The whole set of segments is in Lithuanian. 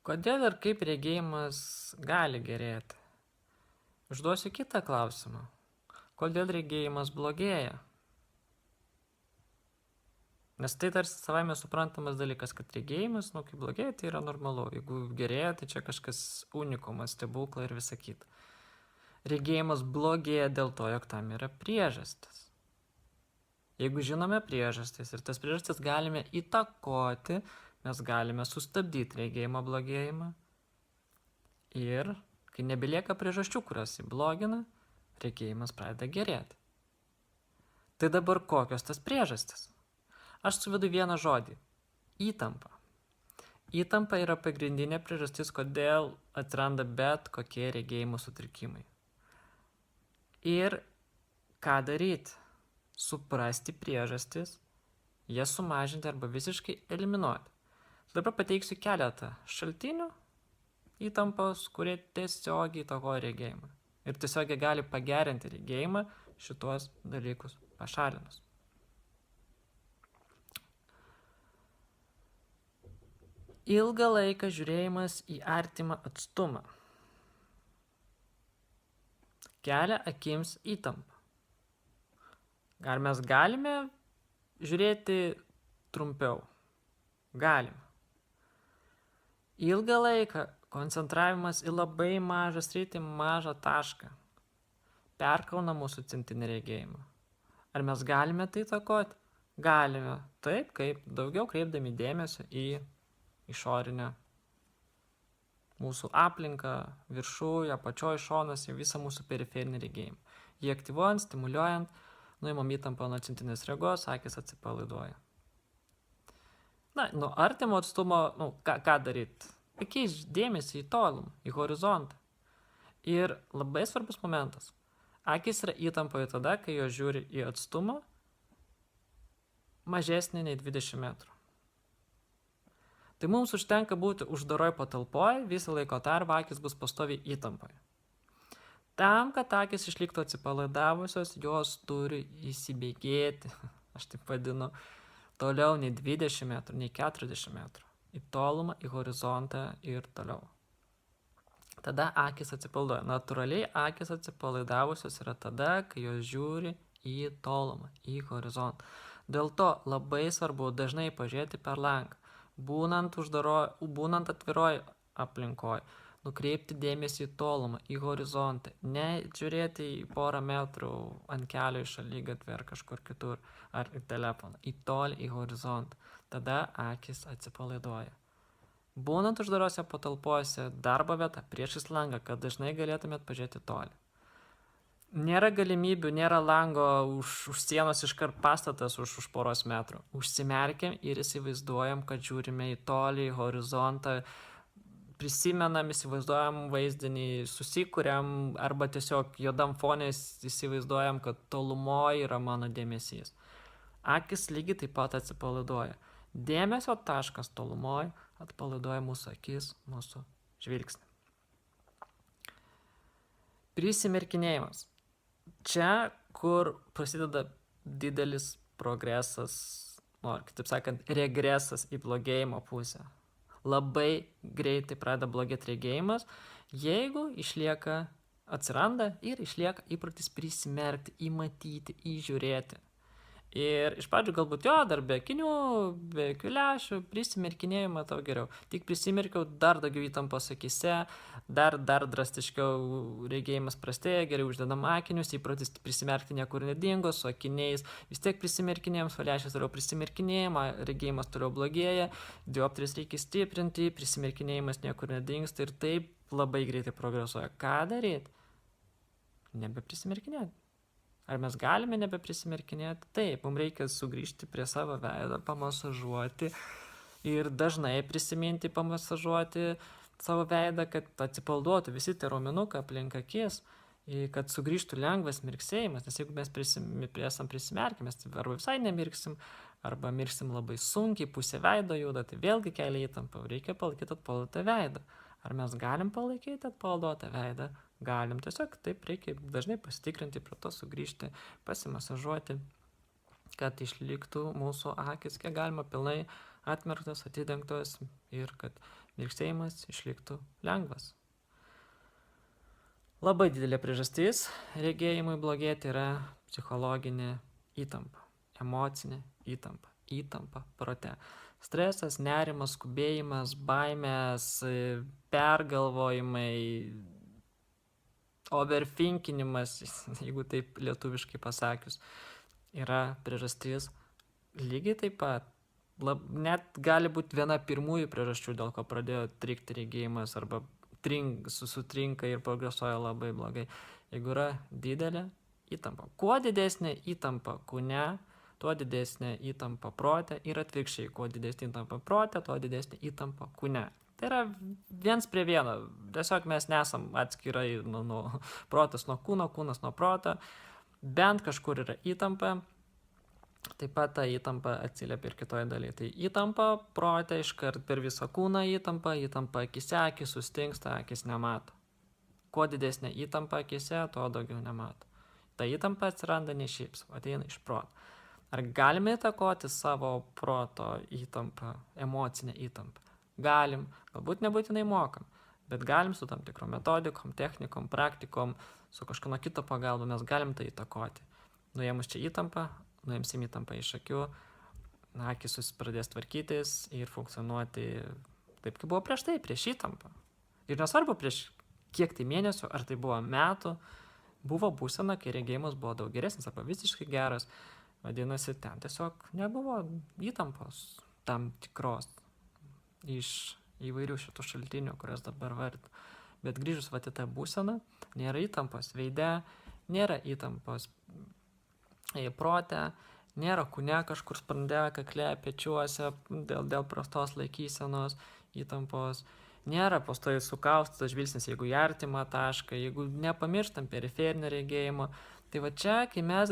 Kodėl ir kaip regėjimas gali gerėti? Užduosiu kitą klausimą. Kodėl regėjimas blogėja? Nes tai tarsi savaime suprantamas dalykas, kad regėjimas, kai blogėja, tai yra normalu. Jeigu gerėja, tai čia kažkas unikumas, stebukla ir visa kita. Regėjimas blogėja dėl to, jog tam yra priežastis. Jeigu žinome priežastis ir tas priežastis galime įtakoti, mes galime sustabdyti regėjimo blogėjimą. Ir kai nebelieka priežasčių, kurios jį blogina, regėjimas pradeda gerėti. Tai dabar kokios tas priežastis? Aš suvedu vieną žodį – įtampa. Įtampa yra pagrindinė priežastis, kodėl atsiranda bet kokie regėjimo sutrikimai. Ir ką daryti? Suprasti priežastis, jas sumažinti arba visiškai eliminuoti. Dabar pateiksiu keletą šaltinių įtampos, kurie tiesiogiai įtakoja regėjimą. Ir tiesiogiai gali pagerinti regėjimą šituos dalykus pašalinus. Ilgą laiką žiūrėjimas į artimą atstumą kelia akims įtampą. Ar mes galime žiūrėti trumpiau? Galime. Ilgą laiką koncentravimas į labai mažą sritį, mažą tašką perkrauna mūsų centrinį regėjimą. Ar mes galime tai įtakoti? Galime. Taip, kaip daugiau kreipdami dėmesio į išorinę mūsų aplinką, viršuje, apačioj, šonuose, visą mūsų periferinį regėjimą. Jį aktyvuojant, stimuliuojant, nuimam įtampą nuo centrinės regos, akis atsipalaiduoja. Nuo artimo atstumo, ką daryti? Pakeisti dėmesį į tolumą, į horizontą. Ir labai svarbus momentas. Akis yra įtampoje tada, kai jo žiūri į atstumą mažesnį nei 20 metrų. Tai mums užtenka būti uždaroj patalpoje, visą laiko tarpą akis bus pastoviai įtampoje. Tam, kad akis išliktų atsipalaidavusios, jos turi įsibėgėti, aš taip vadinu, toliau nei 20 metrų, nei 40 metrų. Į tolumą, į horizontą ir toliau. Tada akis atsipalaiduoja. Natūraliai akis atsipalaidavusios yra tada, kai jos žiūri į tolumą, į horizontą. Dėl to labai svarbu dažnai pažiūrėti per langą. Būnant atviroj aplinkoje, nukreipti dėmesį į tolumą, į horizontą, ne žiūrėti į porą metrų ant kelio į šaligatvį ar kažkur kitur, ar į telefoną, į tolį, į horizontą. Tada akis atsipalaiduoja. Būnant uždarose patalpose, darbo vieta priešais langą, kad dažnai galėtumėt pažiūrėti tolį. Nėra galimybių, nėra lango už sienos iškart pastatas už poros metrų. Užsimerkiam ir įsivaizduojam, kad žiūrime į tolį, į horizontą, prisimenam, įsivaizduojam vaizdinį, susikuriam arba tiesiog juodam fonės įsivaizduojam, kad tolumoje yra mano dėmesys. Akis lygiai taip pat atsipalaiduoja. Dėmesio taškas tolumoje atpalaiduoja mūsų akis, mūsų žvilgsnį. Prisimerkinėjimas. Čia, kur prasideda didelis progresas, kitaip sakant, regresas į blogėjimo pusę. Labai greitai pradeda blogėti regėjimas, jeigu atsiranda ir išlieka įprotis prisimerkti, įmatyti, įžiūrėti. Ir iš pradžių galbūt dar be akinių, be akių lęšių, prisimerkinėjimą tau geriau. Tik prisimerkiau, dar daugiau įtampos akyse, dar drastiškiau regėjimas prastėja, geriau uždedam akinius, įprotis prisimerkti niekur nedingo, su akiniais vis tiek prisimerkinėjom, su lęšiais toliau prisimerkinėjimą, regėjimas toliau blogėja, dioptrijas reikia stiprinti, prisimerkinėjimas niekur nedingsta ir taip labai greitai progresuoja. Ką daryti? Nebeprisimerkinėti. Ar mes galime nebeprisimerkinėti? Taip, mums reikia sugrįžti prie savo veido, pamasažuoti ir dažnai prisiminti, pamasažuoti savo veidą, kad atsipalduotų visi tie raumenukai aplink akis, kad sugrįžtų lengvas mirksėjimas, nes jeigu mes prisimerkę, mes arba visai nemirksim, arba mirksim labai sunkiai, pusė veido juda, tai vėlgi kelia įtampą, reikia palaikyti atpalduotą veidą. Ar mes galim palaikyti atpalduotą veidą? Galim, tiesiog taip reikia dažnai pasitikrinti, prie to sugrįžti, pasimasažuoti, kad išliktų mūsų akis kiek galima pilnai atmerktos, atidengtos ir kad mirksėjimas išliktų lengvas. Labai didelė priežastis regėjimui blogėti yra psichologinė įtampa, emocinė įtampa prote. Stresas, nerimas, skubėjimas, baimės, pergalvojimai, overthinkinimas, jeigu taip lietuviškai pasakius, yra priežastis lygiai taip pat. Net gali būti viena pirmųjų priežasčių, dėl ko pradėjo trikti regėjimas arba sutrinka ir progresuoja labai blogai. Jeigu yra didelė įtampa. Kuo didesnė įtampa kūne, tuo didesnė įtampa prote ir atvirkščiai. Kuo didesnė įtampa prote, tuo didesnė įtampa kūne. Tai yra viens prie vieno. Tiesiog mes nesam atskirai nuo protas nuo kūno, kūnas nuo proto. Bent kažkur yra įtampa. Taip pat ta įtampa atsiliepia ir kitoje dalyje. Tai įtampa prote iškart per visą kūną įtampa akise, akis sustingsta, akis nemato. Kuo didesnė įtampa akise, tuo daugiau nemato. Ta įtampa atsiranda ne šiaip, ateina iš proto. Ar galime įtakoti savo proto įtampą, emocinę įtampą? Galim, galbūt nebūtinai mokam, bet galim su tam tikrom metodikom, technikom, praktikom, su kažkieno kito pagalba mes galim tai įtakoti. Nuėmus čia įtampą, nuimsim įtampą iš akių, akis pradės tvarkytis ir funkcionuoti taip, kaip buvo prieš tai, prieš įtampą. Ir nesvarbu prieš kiek tai mėnesių, ar tai buvo metų, buvo būsena, kai regėjimas buvo daug geresnis arba visiškai geras. Vadinasi, ten tiesiog nebuvo įtampos tam tikros iš įvairių šitų šaltinių, kurias dabar vardinu. Bet grįžus į tą būseną, nėra įtampos veide, nėra įtampos prote, nėra kūne kažkur sprande, kakle, pečiuose dėl prastos laikysenos, įtampos, nėra pastoviai sukaustytas žvilgsnis, jeigu į artimą tašką, jeigu nepamirštam periferinio regėjimo. Tai va čia, kai mes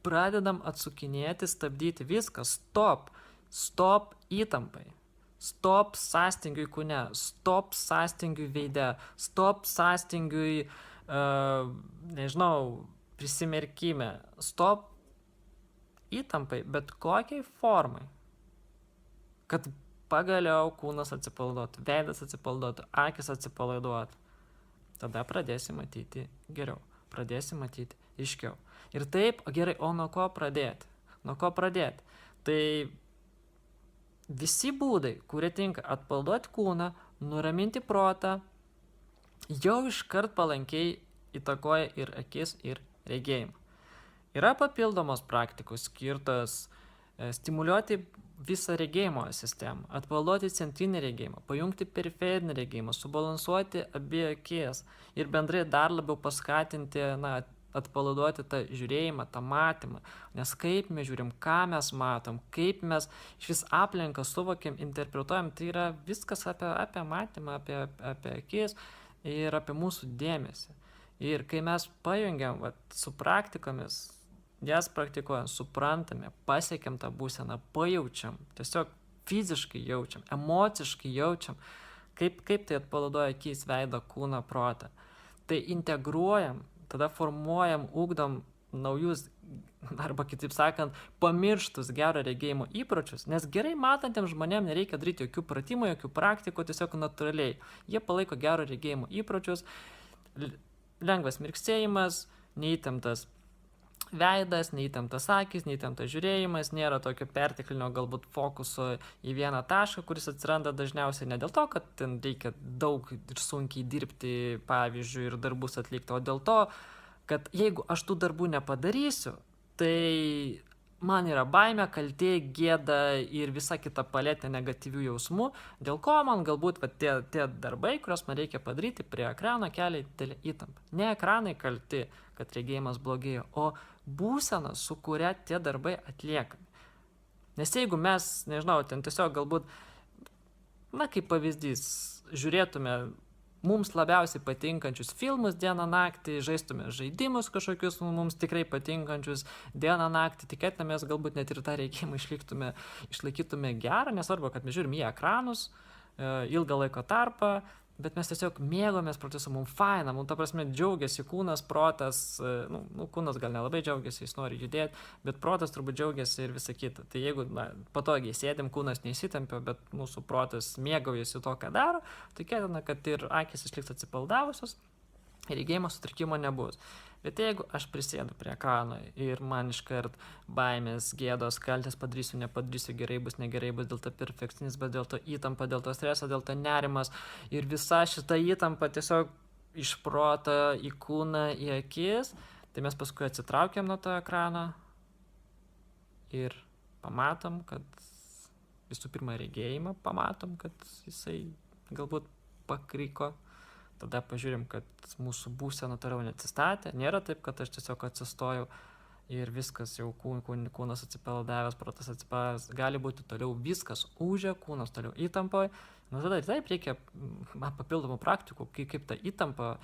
pradedam atsukinėti, stabdyti viską, stop įtampai, stop sąstingiui kūne, stop sąstingiui veide, stop sąstingiui, prisimerkime, stop įtampai, bet kokiai formai, kad pagaliau kūnas atsipalaiduotų, veidas atsipalaiduotų, akis atsipalaiduotų. Tada pradėsim matyti geriau, pradėsim matyti aiškiau. Ir taip, gerai, o nuo ko pradėti? Tai visi būdai, kurie tinka atpalaiduoti kūną, nuraminti protą, jau iškart palankiai įtakoja ir akis, ir regėjimą. Yra papildomos praktikos skirtos stimuliuoti visą regėjimo sistemą, atpalaiduoti centrinį regėjimą, pajungti periferinį regėjimą, subalansuoti abi akis ir bendrai dar labiau paskatinti, atpalaiduoti tą žiūrėjimą, tą matymą. Nes kaip mes žiūrim, ką mes matom, kaip mes iš vis aplinką suvokiam, interpretuojam, tai yra viskas apie matymą, apie akis ir apie mūsų dėmesį. Ir kai mes pajungiam su praktikomis, jas praktikuojam, suprantame, pasiekiam tą būseną, pajaučiam, tiesiog fiziškai jaučiam, emociškai jaučiam, kaip tai atpalaiduoja akis, veidą, kūną, protą. Tai integruojam, tada formuojam, ugdom naujus, arba kitaip sakant, pamirštus gero regėjimo įpročius, nes gerai matantiems žmonėms nereikia daryti jokių pratimų, jokių praktikų, tiesiog natūraliai. Jie palaiko gero regėjimo įpročius, lengvas mirksėjimas, neįtemptas veidas, neįtemptas akis, neįtemptas žiūrėjimas, nėra tokio perteklinio galbūt fokuso į vieną tašką, kuris atsiranda dažniausiai ne dėl to, kad ten reikia daug ir sunkiai dirbti, pavyzdžiui, ir darbus atlikti, o dėl to, kad jeigu aš tų darbų nepadarysiu, tai man yra baimė, kaltė, gėda ir visa kita paletė negatyvių jausmų, dėl ko man galbūt tie darbai, kuriuos man reikia padaryti prie ekrano, kelia didelę įtampą. Ne ekranai kalti, kad regėjimas blogėjo, o būsena, su kuria tie darbai atliekami. Nes jeigu mes, ten tiesiog galbūt, kaip pavyzdys, žiūrėtume mums labiausiai patinkančius filmus dieną naktį, žaistume žaidimus kažkokius mums tikrai patinkančius dieną naktį, tikėtumės galbūt net ir tą regėjimą išlaikytume gerą, nesvarbu, kad mes žiūrim į ekranus ilgą laiko tarpą, bet mes tiesiog mėgomės procesu, mums faina, mums ta prasme džiaugiasi kūnas, protas, kūnas gal nelabai džiaugiasi, jis nori judėti, bet protas turbūt džiaugiasi ir visa kita. Tai jeigu patogiai sėdėm, kūnas neįsitampia, bet mūsų protas mėgaujasi to, ką daro, tai tikėtina, kad ir akis išliks atsipaldavusios ir regėjimo sutrikimo nebus. Bet jeigu aš prisėdu prie ekrano ir man iškart baimės, gėdos, kaltės padarysiu, nepadarysiu, gerai bus, negerai bus, dėl to perfekcinis, bet dėl to įtampa, dėl to streso, dėl to nerimas ir visa šita įtampa tiesiog iš proto į kūną, į akis, tai mes paskui atsitraukiam nuo to ekrano ir pamatom, kad visų pirma regėjimą pamatom, kad jisai galbūt pakriko. Tada pažiūrim, kad mūsų būsena toliau neatsistatė. Nėra taip, kad aš tiesiog atsistojau ir viskas jau kūnas atsipalaidavęs, protas atsipalaidavęs. Gali būti toliau viskas ūžia, kūnas toliau įtampoje. Tada taip reikia papildomų praktikų, kaip ta įtampa,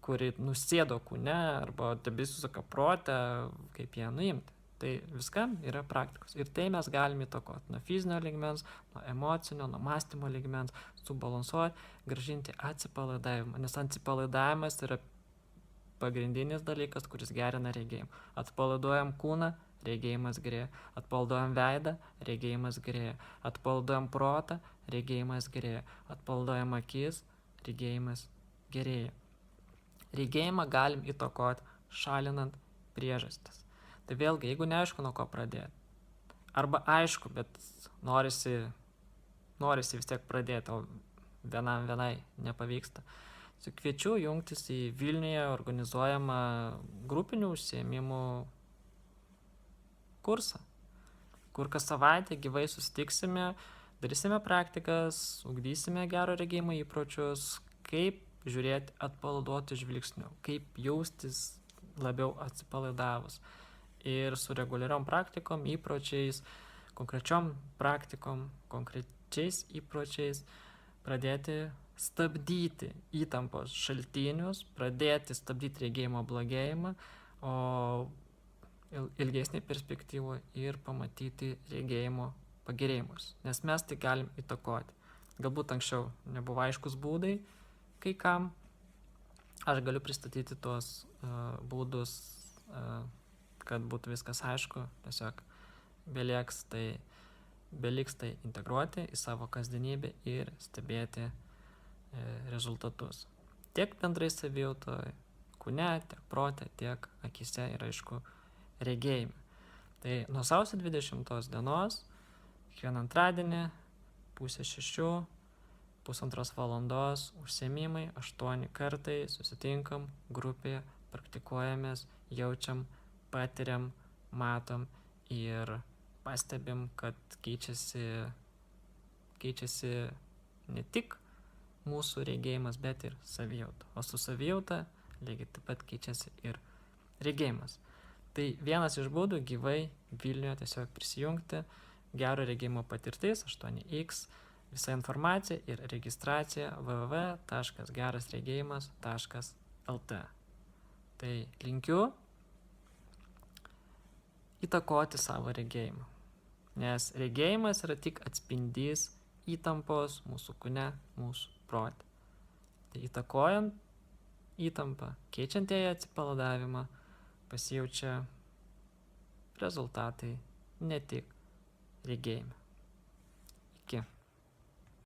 kuri nusėdo kūne arba tebesisuka prote, kaip ją nuimti. Tai viskam yra praktikos. Ir tai mes galime įtakoti nuo fizinio lygmens, nuo emocinio, nuo mąstymo lygmens, subalansuoti, gražinti atsipalaidavimą. Nes atsipalaidavimas yra pagrindinis dalykas, kuris gerina regėjimą. Atpalaiduojam kūną, regėjimas gerėja. Atpalaiduojam veidą, regėjimas gerėja. Atpalaiduojam protą, regėjimas gerėja. Atpalaiduojam akis, regėjimas gerėja. Regėjimą galim įtakoti šalinant priežastis. Tai vėlgi, jeigu neaišku, nuo ko pradėti, arba aišku, bet norisi vis tiek pradėti, o vienai nepavyksta, tai kviečiu jungtis į Vilniuje organizuojamą grupinių užsiėmimų kursą, kur kas savaitę gyvai susitiksime, darysime praktikas, ugdysime gero regėjimo įpročius, kaip žiūrėti atpalaiduotų žvilgsnių, kaip jaustis labiau atsipalaidavus. Ir su reguliariom praktikom, įpročiais, konkrečiom praktikom, konkrečiais įpročiais pradėti stabdyti įtampos šaltinius, pradėti stabdyti regėjimo blogėjimą, o ilgesnį perspektyvą ir pamatyti regėjimo pagerėjimus. Nes mes tai galim įtakoti. Galbūt anksčiau nebuvo aiškus būdai, kai kam aš galiu pristatyti tuos būdus, kad būtų viskas aišku, tiesiog beliks tai integruoti į savo kasdienybę ir stebėti rezultatus. Tiek bendrai savijautoje, kūne, tiek prote, tiek akise ir aišku regėjime. Tai nuo sausio 20 dienos, kiekvieną antradienį, 5:30, 1,5 valandos užsiėmimai, 8 kartai susitinkam grupėje, praktikuojamės, jaučiam, patiriam, matom ir pastebim, kad keičiasi ne tik mūsų regėjimas, bet ir savijauta. O su savijauta lygiai taip pat keičiasi ir regėjimas. Tai vienas iš būdų gyvai Vilniuje tiesiog prisijungti, gero regėjimo patirtis 8x, visa informacija ir registracija www.gerasregėjimas.lt. Tai linkiu įtakoti savo regėjimą, nes regėjimas yra tik atspindys įtampos mūsų kūne, mūsų prote. Tai įtakojant įtampą, keičiant ją atsipalaidavimą, pasijaučia rezultatai ne tik regėjime.